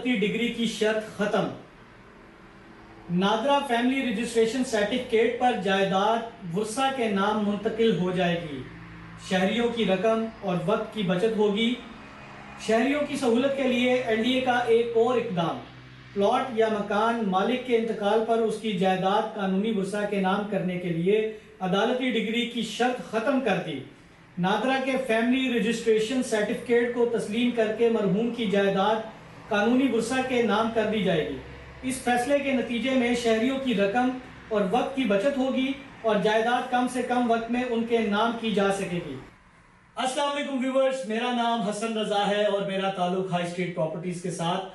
عدالتی ڈگری کی شرط ختم۔ نادرا فیملی رجسٹریشن سرٹیفکیٹ پر جائیداد ورثہ کے نام منتقل ہو جائے گی۔ شہریوں کی رقم اور وقت کی بچت ہوگی۔ شہریوں کی سہولت کے لیے LDA کا ایک اور اقدام، پلاٹ یا مکان مالک کے انتقال پر اس کی جائیداد قانونی ورثہ کے نام کرنے کے لیے عدالتی ڈگری کی شرط ختم کر دی۔ نادرا کے فیملی رجسٹریشن سرٹیفکیٹ کو تسلیم کر کے مرحوم کی جائیداد قانونی ورثہ کے نام کر دی جائے گی۔ اس فیصلے کے نتیجے میں شہریوں کی رقم اور وقت کی بچت ہوگی اور جائیداد کم سے کم وقت میں ان کے نام کی جا سکے گی۔ السلام علیکم ویورز، میرا نام حسن رضا ہے اور میرا تعلق ہائی اسٹریٹ پراپرٹیز کے ساتھ۔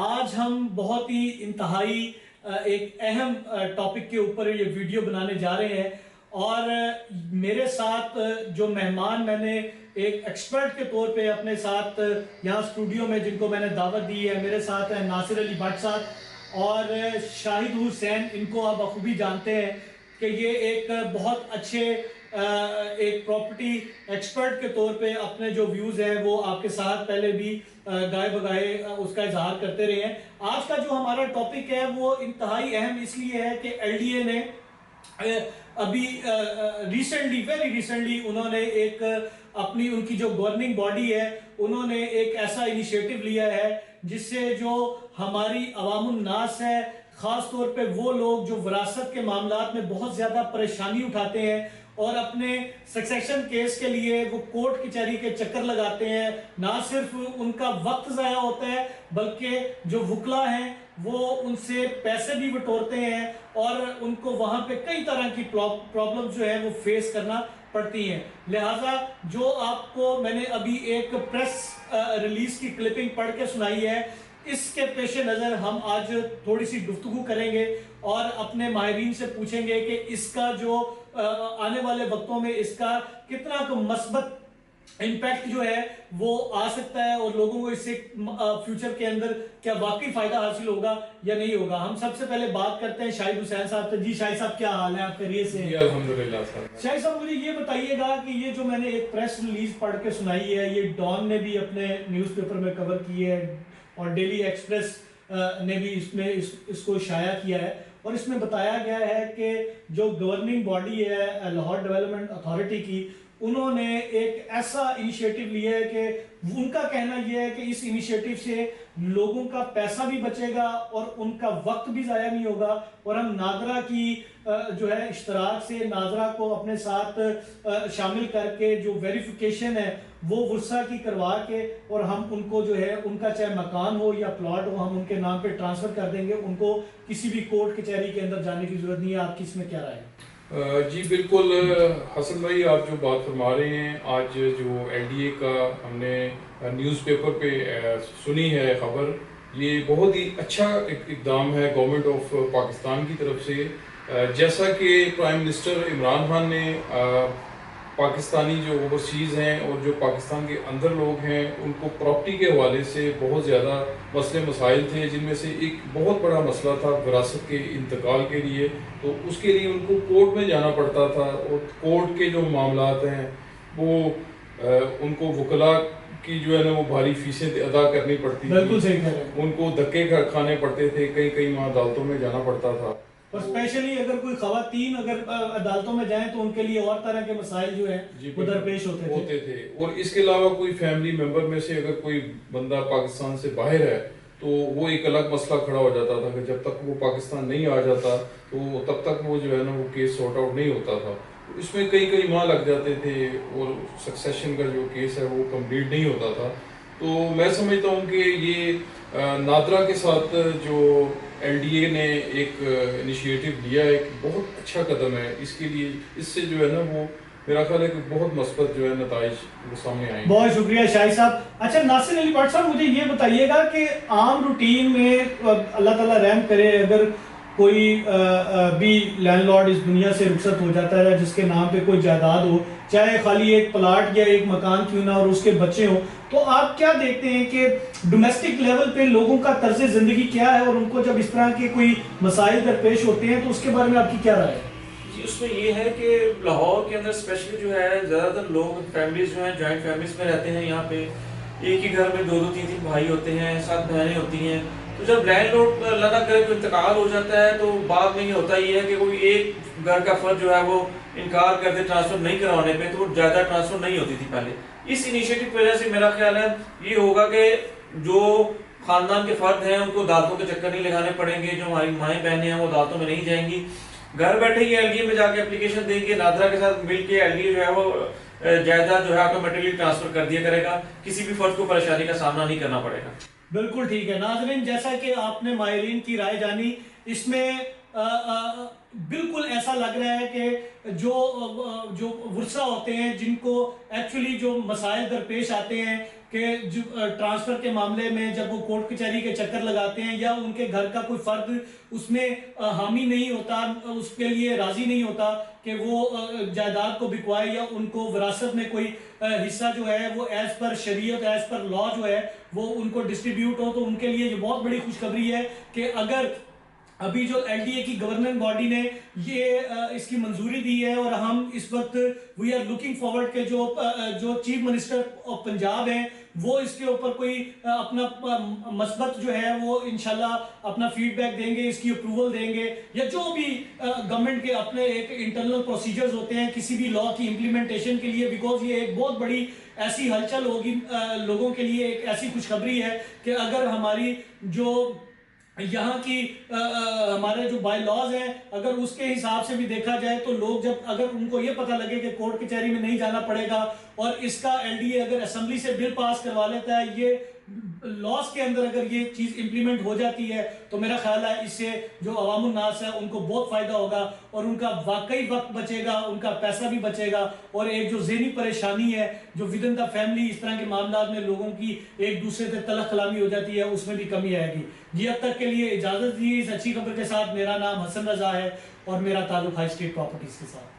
آج ہم بہت ہی انتہائی ایک اہم ٹاپک کے اوپر یہ ویڈیو بنانے جا رہے ہیں، اور میرے ساتھ جو مہمان میں نے ایک ایکسپرٹ کے طور پہ اپنے ساتھ یہاں اسٹوڈیو میں جن کو میں نے دعوت دی ہے، میرے ساتھ ہیں ناصر علی بٹ صاحب اور شاہد حسین۔ ان کو آپ بخوبی جانتے ہیں کہ یہ ایک بہت اچھے ایک پراپرٹی ایکسپرٹ کے طور پہ اپنے جو ویوز ہیں وہ آپ کے ساتھ پہلے بھی گائے بگائے اس کا اظہار کرتے رہے ہیں۔ آج کا جو ہمارا ٹاپک ہے وہ انتہائی اہم اس لیے ہے کہ LDA نے ابھی ویری ریسنٹلی انہوں نے ایک اپنی ان کی جو گورننگ باڈی ہے انہوں نے ایک ایسا انیشیٹو لیا ہے جس سے جو ہماری عوام الناس ہے، خاص طور پہ وہ لوگ جو وراثت کے معاملات میں بہت زیادہ پریشانی اٹھاتے ہیں اور اپنے سکسیشن کیس کے لیے وہ کورٹ کچہری کے چکر لگاتے ہیں، نہ صرف ان کا وقت ضائع ہوتا ہے بلکہ جو وکلا ہیں وہ ان سے پیسے بھی بٹورتے ہیں اور ان کو وہاں پہ کئی طرح کی پرابلم جو ہے وہ فیس کرنا پڑتی ہیں۔ لہٰذا جو آپ کو میں نے ابھی ایک پریس ریلیز کی کلپنگ پڑھ کے سنائی ہے، اس کے پیش نظر ہم آج تھوڑی سی گفتگو کریں گے اور اپنے ماہرین سے پوچھیں گے کہ اس کا جو آنے والے وقتوں میں اس کا کتنا کو مثبت امپیکٹ جو ہے وہ آ سکتا ہے اور لوگوں کو اس سے فیوچر کے اندر کیا واقعی فائدہ حاصل ہوگا یا نہیں ہوگا۔ ہم سب سے پہلے بات کرتے ہیں شاہد حسین صاحب سے۔ جی شاہد صاحب، کیا حال ہے آپ؟ خیریت سے؟ الحمدللہ صاحب۔ شاہد صاحب مجھے یہ بتائیے گا کہ یہ جو میں نے ایک پریس ریلیز پڑھ کے سنائی ہے، یہ ڈان نے بھی اپنے نیوز پیپر میں کور کی ہے اور ڈیلی ایکسپریس نے بھی اس میں اس کو شائع کیا ہے، اور اس میں بتایا گیا ہے کہ جو گورننگ باڈی ہے لاہور ڈیولپمنٹ اتھارٹی کی، انہوں نے ایک ایسا انیشیٹو لیا ہے کہ ان کا کہنا یہ ہے کہ اس انیشیٹو سے لوگوں کا پیسہ بھی بچے گا اور ان کا وقت بھی ضائع نہیں ہوگا، اور ہم نادرا کی جو ہے اشتراک سے نادرا کو اپنے ساتھ شامل کر کے جو ویریفیکیشن ہے وہ ورثہ کی کروا کے اور ہم ان کو جو ہے ان کا چاہے مکان ہو یا پلاٹ ہو ہم ان کے نام پہ ٹرانسفر کر دیں گے، ان کو کسی بھی کورٹ کچہری کے اندر جانے کی ضرورت نہیں ہے۔ آپ کی اس میں کیا رائے ہے؟ جی بالکل حسن بھائی، آپ جو بات فرما رہے ہیں، آج جو LDA کا ہم نے نیوز پیپر پہ سنی ہے خبر، یہ بہت ہی اچھا اقدام ہے گورنمنٹ آف پاکستان کی طرف سے۔ جیسا کہ پرائم منسٹر عمران خان نے پاکستانی جو اوورسیز ہیں اور جو پاکستان کے اندر لوگ ہیں ان کو پراپرٹی کے حوالے سے بہت زیادہ مسئلے مسائل تھے، جن میں سے ایک بہت بڑا مسئلہ تھا وراثت کے انتقال کے لیے، تو اس کے لیے ان کو کورٹ میں جانا پڑتا تھا، اور کورٹ کے جو معاملات ہیں وہ ان کو وکلا کی جو ہے نا وہ بھاری فیسیں ادا کرنی پڑتی تھی، ان کو دھکے کھانے پڑتے تھے، کئی ماہ عدالتوں میں جانا پڑتا تھا، اور اسپیشلی اگر کوئی خواتین اگر عدالتوں میں جائیں تو ان کے لیے اور طرح کے مسائل جو ہیں وہ درپیش ہوتے تھے۔ اور اس کے علاوہ کوئی فیملی ممبر میں سے اگر کوئی بندہ پاکستان سے باہر ہے تو وہ ایک الگ مسئلہ کھڑا ہو جاتا تھا کہ جب تک وہ پاکستان نہیں آ جاتا تو تب تک وہ جو ہے نا وہ کیس سارٹ آؤٹ نہیں ہوتا تھا، اس میں کئی ماہ لگ جاتے تھے اور سکسیشن کا جو کیس ہے وہ کمپلیٹ نہیں ہوتا تھا۔ تو میں سمجھتا ہوں کہ یہ نادرا کے ساتھ جو LDA نے ایک انیشیٹو لیا ہے ایک بہت اچھا قدم ہے، اس کے لیے اس سے جو ہے نا وہ میرا خیال ہے کہ بہت مثبت جو ہے نتائج وہ سامنے آئیں گے۔ بہت شکریہ شاہد صاحب۔ اچھا ناصر علی بٹ صاحب، مجھے یہ بتائیے گا کہ عام روٹین میں اللہ تعالیٰ رحم کرے اگر کوئی بھی لینڈ لارڈ اس دنیا سے رخصت ہو جاتا ہے جس کے نام پہ کوئی جائیداد ہو، چاہے خالی ایک پلاٹ یا ایک مکان کیوں نہ اور اس کے بچے ہوں، تو آپ کیا دیکھتے ہیں کہ ڈومیسٹک لیول پہ لوگوں کا طرز زندگی کیا ہے، اور ان کو جب اس طرح کے کوئی مسائل درپیش ہوتے ہیں تو اس کے بارے میں آپ کی کیا رائے ہے؟ جی اس میں یہ ہے کہ لاہور کے اندر اسپیشلی جو ہے زیادہ تر لوگ فیملیز جو ہیں جوائنٹ فیملیز میں رہتے ہیں، یہاں پہ ایک ہی گھر میں دو تین بھائی ہوتے ہیں، 7 بہنیں ہوتی ہیں، تو جب لینڈ لارڈ اللہ نہ کرے کوئی انتقال ہو جاتا ہے تو بعد میں یہ ہوتا ہی ہے کہ کوئی ایک گھر کا فرد جو ہے وہ انکار کر دے ٹرانسفر نہیں کروانے پہ، تو وہ جائیداد ٹرانسفر نہیں ہوتی تھی پہلے. اس انیشیٹو کی وجہ سے میرا خیال ہے یہ ہوگا کہ جو خاندان کے فرد ہیں ان کو عدالتوں کے چکر نہیں لگانے پڑیں گے، جو ہماری مائیں بہنیں ہیں وہ عدالتوں میں نہیں جائیں گی، گھر بیٹھے ہی ایل ڈی اے میں جا کے اپلیکیشن دیں گے، نادرا کے ساتھ مل کے ایل ڈی اے جو ہے وہ جائیداد جو ہے آٹومیٹکلی ٹرانسفر کر دیا کرے گا، کسی بھی فرد کو پریشانی کا سامنا نہیں کرنا پڑے گا. بالکل ٹھیک ہے. ناظرین، جیسا کہ آپ نے ماہرین کی رائے جانی، اس میں بالکل ایسا لگ رہا ہے کہ جو ورثہ ہوتے ہیں جن کو ایکچولی جو مسائل درپیش آتے ہیں کہ ٹرانسفر کے معاملے میں جب وہ کورٹ کچہری کے چکر لگاتے ہیں یا ان کے گھر کا کوئی فرد اس میں حامی نہیں ہوتا، اس کے لیے راضی نہیں ہوتا کہ وہ جائیداد کو بکوائے یا ان کو وراثت میں کوئی حصہ جو ہے وہ ایز پر شریعت ایز پر لا جو ہے وہ ان کو ڈسٹریبیوٹ ہو، تو ان کے لیے یہ بہت بڑی خوشخبری ہے کہ اگر ابھی جو ایل ڈی اے کی گورننگ باڈی نے یہ اس کی منظوری دی ہے اور ہم اس وقت وی آر لوکنگ فارورڈ کہ جو چیف منسٹر آف پنجاب ہیں وہ اس کے اوپر کوئی اپنا مثبت جو ہے وہ انشاءاللہ اپنا فیڈ بیک دیں گے، اس کی اپروول دیں گے، یا جو بھی گورنمنٹ کے اپنے ایک انٹرنل پروسیجرز ہوتے ہیں کسی بھی لا کی امپلیمنٹیشن کے لیے، بیکاز یہ ایک بہت بڑی ایسی ہلچل ہوگی لوگوں کے لیے، ایک ایسی خوشخبری ہے کہ اگر ہماری جو یہاں کی ہمارے جو بائی لاز ہیں اگر اس کے حساب سے بھی دیکھا جائے تو لوگ جب اگر ان کو یہ پتہ لگے کہ کورٹ کچہری میں نہیں جانا پڑے گا اور اس کا ایل ڈی اے اگر اسمبلی سے بل پاس کروا لیتا ہے، یہ لاس کے اندر اگر یہ چیز امپلیمنٹ ہو جاتی ہے تو میرا خیال ہے اس سے جو عوام الناس ہے ان کو بہت فائدہ ہوگا اور ان کا واقعی وقت بچے گا، ان کا پیسہ بھی بچے گا، اور ایک جو ذہنی پریشانی ہے جو ود ان دا فیملی اس طرح کے معاملات میں لوگوں کی ایک دوسرے سے تلخ کلامی ہو جاتی ہے اس میں بھی کمی آئے گی. جی اب تک کے لیے اجازت دیجیے اس اچھی خبر کے ساتھ. میرا نام حسن رضا ہے اور میرا تعلق ہائی اسٹریٹ پراپرٹیز کے ساتھ.